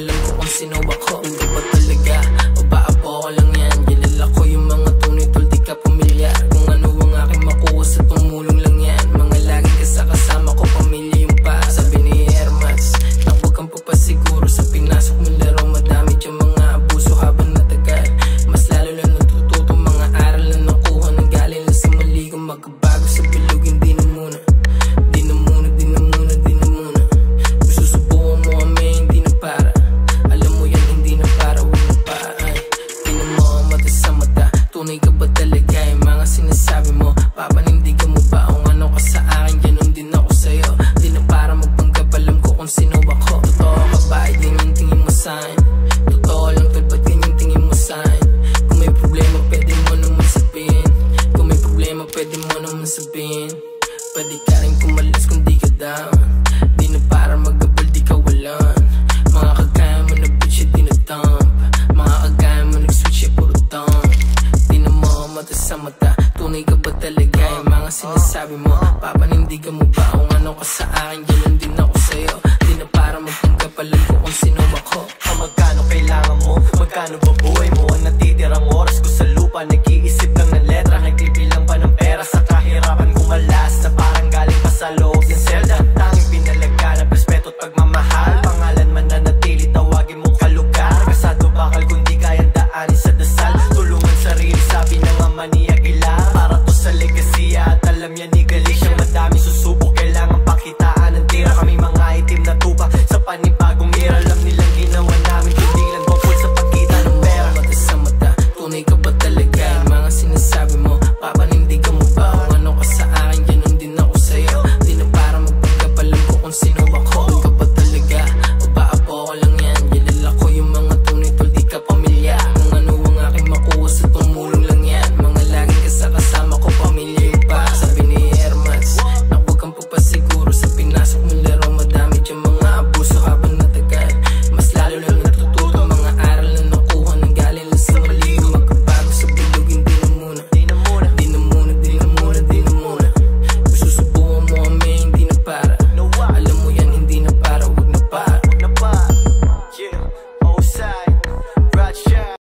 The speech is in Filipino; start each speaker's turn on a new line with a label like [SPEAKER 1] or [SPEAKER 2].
[SPEAKER 1] magkapalam ko kung sino ako. Hindi ba talaga o baabo ko lang yan? Kilala ko yung mga tunay tol, di ka pamilyar. Kung ano ang aking makuha sa tumulong lang yan. Mga lagi ka sa kasama ko, pamilya yung pa. Sabi ni Hermas, na huwag kang papasiguro sa pinasok mo laro. Madami dyan mga abuso habang natagal. Mas lalo lang natututo mga aral na nakuha ng galing lang sa mali. Kung magbabago sa bilog, hindi na muna. Di na muna, di na muna, di na muna. Kung susubukan mo kami, hindi na para. Alam mo yan, hindi na para, huwag na pa. Ay, tingnan mo ang mata sa mata. Tunay ka ba talaga yung mga sinasabi mo? Papanindigan mo ba kung ano ka sa akin? Ganon din ako sa'yo. Di na para magpanggap, alam ko kung sino ako. Totoo ka ba? Ganyan tingin mo sa'kin. Totoo lang tol, ba't ganyan tingin mo sa'kin? Kung may problema, pwede mo naman sabihin. Kung may problema, pwede mo naman sabihin. Pwede ka rin kumalas kung di ka down. Di na para mag-abal, di ka walan. Mga kagaya mo na bitch, di na dump. Mga kagaya mo nag-switch, puro dump. Di na mo mata sa mata. Tunay ka ba talaga yung mga sinasabi mo? Papanindigan mo ba kung ano ka sa akin? Ganon din ako sa'yo. Di na para magpanggap, alam ko kung sino ako.
[SPEAKER 2] Magkano kailangan mo? Magkano ba buhay mo? Ang natitirang oras ko sa lupa, nag-iisip lang ng letra, nagbibilang pa ng pera sa kahirapan kumalas na parang galing pa sa loob ng